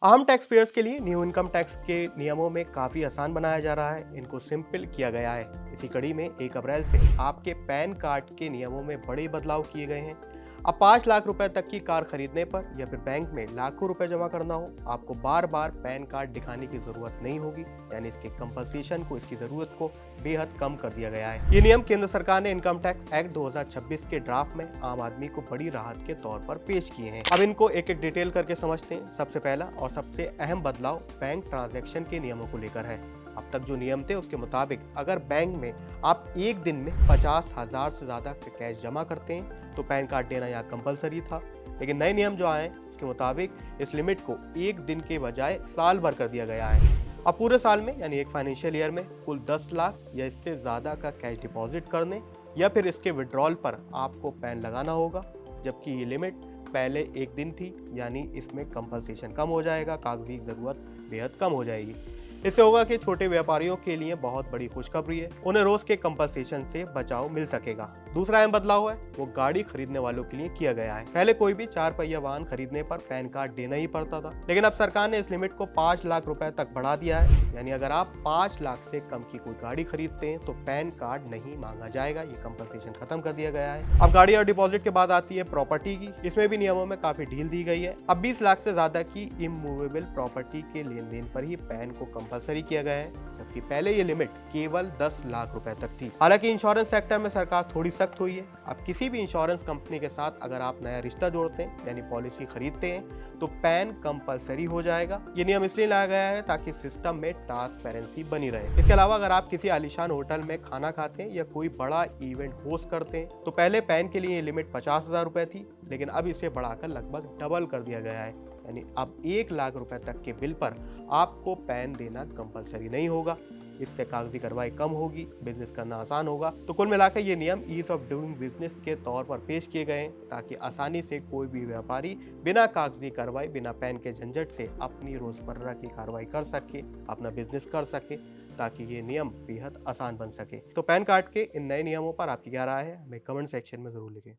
आम tax payers के लिए न्यू इनकम टैक्स के नियमों में काफ़ी आसान बनाया जा रहा है। इनको सिंपल किया गया है। इसी कड़ी में 1 अप्रैल से आपके पैन कार्ड के नियमों में बड़े बदलाव किए गए हैं। अब 5 लाख रुपए तक की कार खरीदने पर या फिर बैंक में लाखों रुपए जमा करना हो, आपको बार बार पैन कार्ड दिखाने की जरूरत नहीं होगी। यानी इसके कंपनसेशन को, इसकी जरूरत को बेहद कम कर दिया गया है। ये नियम केंद्र सरकार ने इनकम टैक्स एक्ट 2026 के ड्राफ्ट में आम आदमी को बड़ी राहत के तौर पर पेश किए हैं। अब इनको एक एक डिटेल करके समझते हैं। सबसे पहला और सबसे अहम बदलाव बैंक ट्रांजैक्शन के नियमों को लेकर है। अब तक जो नियम थे उसके मुताबिक अगर बैंक में आप एक दिन में 50,000 से ज्यादा कैश जमा करते हैं तो पैन कार्ड देना यहाँ कंपलसरी था। लेकिन नए नियम जो आए उसके मुताबिक इस लिमिट को एक दिन के बजाय साल भर कर दिया गया है। अब पूरे साल में यानी एक फाइनेंशियल ईयर में कुल 10 लाख या इससे ज्यादा का कैश डिपॉजिट करने या फिर इसके विड्रॉल पर आपको पैन लगाना होगा, जबकि ये लिमिट पहले एक दिन थी। यानी इसमें कंपनसेशन कम हो जाएगा, कागजी जरूरत बेहद कम हो जाएगी। इससे होगा कि छोटे व्यापारियों के लिए बहुत बड़ी खुशखबरी है, उन्हें रोज के कंपनसेशन से बचाव मिल सकेगा। दूसरा अहम बदलाव है वो गाड़ी खरीदने वालों के लिए किया गया है। पहले कोई भी 4 पहिया वाहन खरीदने पर पैन कार्ड देना ही पड़ता था, लेकिन अब सरकार ने इस लिमिट को 5 लाख रुपए तक बढ़ा दिया है। यानी अगर आप 5 लाख से कम की कोई गाड़ी खरीदते हैं तो पैन कार्ड नहीं मांगा जाएगा। ये कंपनसेशन खत्म कर दिया गया है। अब गाड़ी और डिपॉजिट के बाद आती है प्रॉपर्टी की। इसमें भी नियमों में काफी ढील दी गई है। अब 20 लाख से ज्यादा की इमूवेबल प्रॉपर्टी के लेन देन पर ही पैन को कंपलसरी किया गया है, जबकि पहले ये लिमिट केवल 10 लाख रुपए तक थी। हालांकि इंश्योरेंस सेक्टर में सरकार थोड़ी सख्त हुई है। अब किसी भी इंश्योरेंस कंपनी के साथ अगर आप नया रिश्ता जोड़ते हैं यानी पॉलिसी खरीदते हैं तो पैन कंपलसरी हो जाएगा। ये नियम इसलिए लाया गया है ताकि सिस्टम में ट्रांसपेरेंसी बनी रहे। इसके अलावा अगर आप किसी आलीशान होटल में खाना खाते हैं या कोई बड़ा इवेंट होस्ट करते हैं तो पहले पैन के लिए ये लिमिट 50,000 रुपए थी, लेकिन अब इसे बढ़ाकर लगभग डबल कर दिया गया है। यानी अब 1 लाख रुपए तक के बिल पर आपको पैन देना कंपलसरी नहीं होगा। इससे कागजी कार्रवाई कम होगी, बिजनेस करना आसान होगा। तो कुल मिलाकर ये नियम ईज ऑफ डूइंग बिजनेस के तौर पर पेश किए गए हैं ताकि आसानी से कोई भी व्यापारी बिना कागजी कार्रवाई, बिना पैन के झंझट से अपनी रोजमर्रा की कार्रवाई कर सके, अपना बिजनेस कर सके, ताकि ये नियम बेहद आसान बन सके। तो पैन कार्ड के इन नए नियमों पर आपकी क्या राय है, हमें कमेंट सेक्शन में जरूर लिखें।